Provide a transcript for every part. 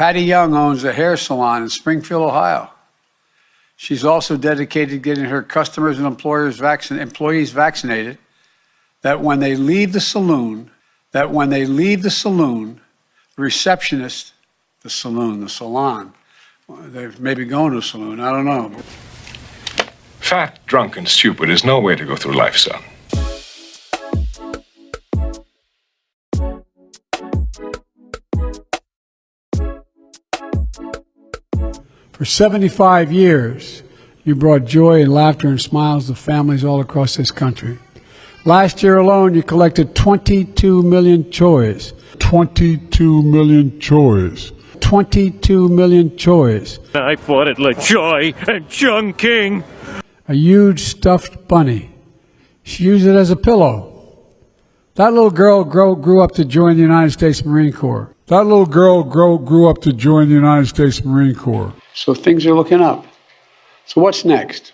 Patty Young owns a hair salon in Springfield, Ohio. She's also dedicated to getting her customers and employees vaccinated, that when they leave the salon, the receptionist, the salon, they may be going to a saloon, I don't know. Fat, drunk, and stupid is no way to go through life, son. For 75 years, you brought joy and laughter and smiles to families all across this country. Last year alone, you collected 22 million choi's. 22 million choi's. 22 million choi's. I fought it like joy and chunking. A huge stuffed bunny. She used it as a pillow. That little girl grew up to join the United States Marine Corps. That little girl grew up to join the United States Marine Corps. So things are looking up. So what's next?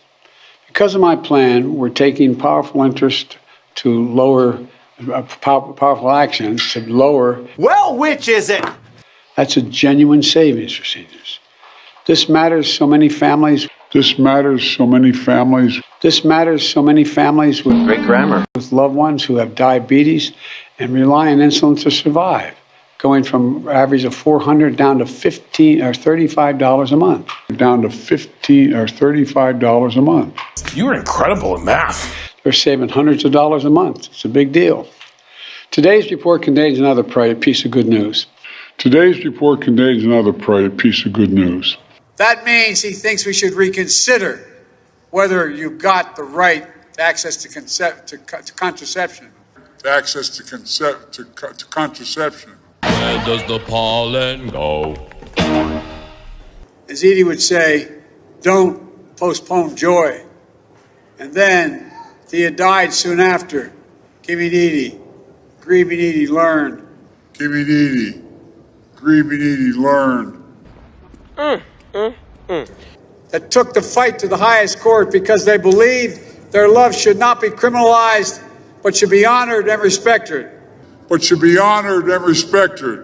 Because of my plan, we're taking powerful interest to lower, powerful actions to lower. Well, which is it? That's a genuine savings for seniors. This matters so many families. This matters so many families. This matters so many families with Great grammar. With loved ones who have diabetes and rely on insulin to survive, going from an average of $400 down to $15 or $35 a month. Down to $15 or $35 a month. You're incredible at math. They're saving hundreds of dollars a month. It's a big deal. Today's report contains another piece of good news. Today's report contains another piece of good news. That means he thinks we should reconsider whether you got the right access to contraception. Access to contraception. Where does the pollen go? As Edie would say, don't postpone joy. And then Thea died soon after. Giving Edie, grieving Edie learned. Giving Edie, grieving Edie learned. That took the fight to the highest court because they believed their love should not be criminalized, but should be honored and respected. But should be honored and respected.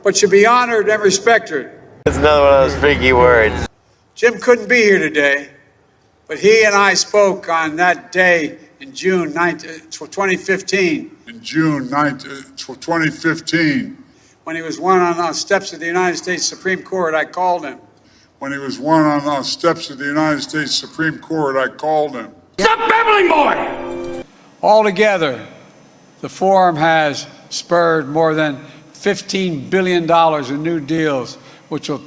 But should be honored and respected. It's another one of those biggie words. Jim couldn't be here today, but he and I spoke on that day in June 2015. In June 2015. When he was one on the steps of the United States Supreme Court, I called him. When he was one on the steps of the United States Supreme Court, I called him. Stop babbling, boy! Altogether, the forum has spurred more than $15 billion in new deals, which will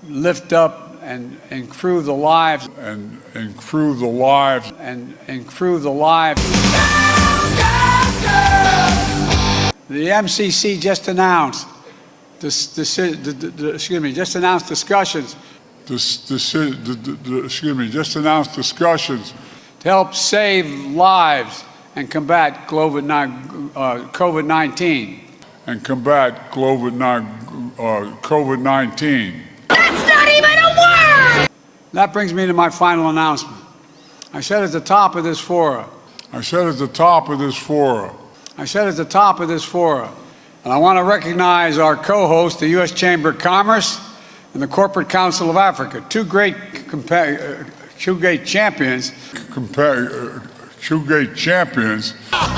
lift up and improve the lives. And improve the lives. The MCC just announced discussions to help save lives and combat COVID-19. COVID-19. That's not even a word! That brings me to my final announcement. I said at the top of this forum, and I want to recognize our co-hosts, the U.S. Chamber of Commerce and the Corporate Council of Africa, two great champions.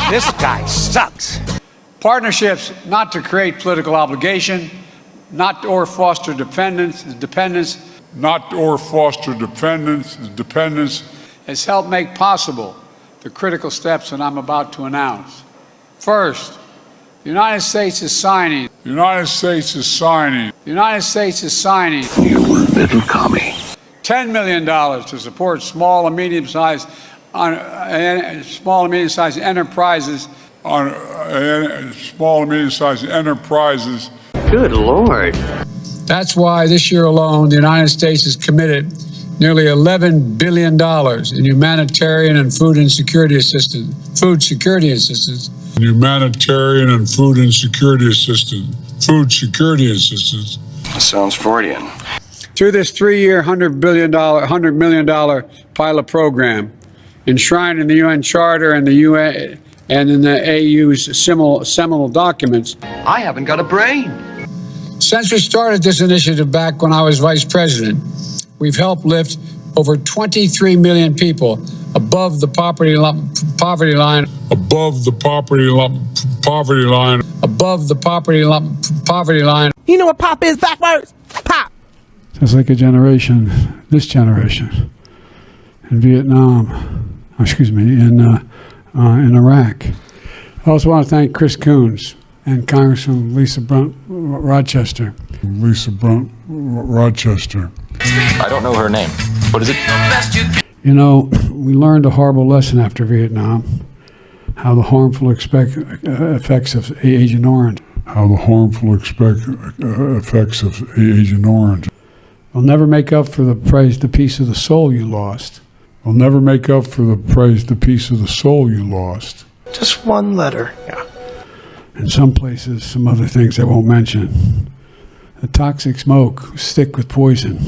This guy sucks. Partnerships not to create political obligation, not or foster dependence, has helped make possible the critical steps that I'm about to announce. First, the United States is signing. The United States is signing. You little commie. $10 million to support small and medium-sized enterprises. Good Lord. That's why this year alone, the United States has committed nearly $11 billion in humanitarian and food security assistance. Sounds Freudian. Through this 3-year, $100 million pilot program, enshrined in the UN Charter and the UN and in the AU's seminal documents. I haven't got a brain. Since we started this initiative back when I was vice president, we've helped lift over 23 million people above the poverty line, above the poverty line. You know what pop is backwards? Pop. It's like a generation, this generation, in Vietnam, in Iraq. I also want to thank Chris Coons and Congresswoman Lisa Brunt Rochester. I don't know her name. What is it? You know, we learned a horrible lesson after Vietnam, how the harmful effects of Agent Orange. Will never make up for the piece of the soul you lost. Just one letter. Yeah. In some places, some other things I won't mention. The toxic smoke stick with poison.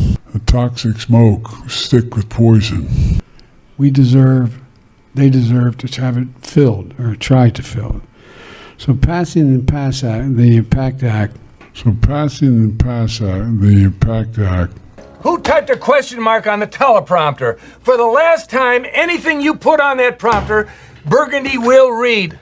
They deserve to have it filled or try to fill it. So passing the Impact Act. Who typed a question mark on the teleprompter? For the last time, anything you put on that prompter, Burgundy will read.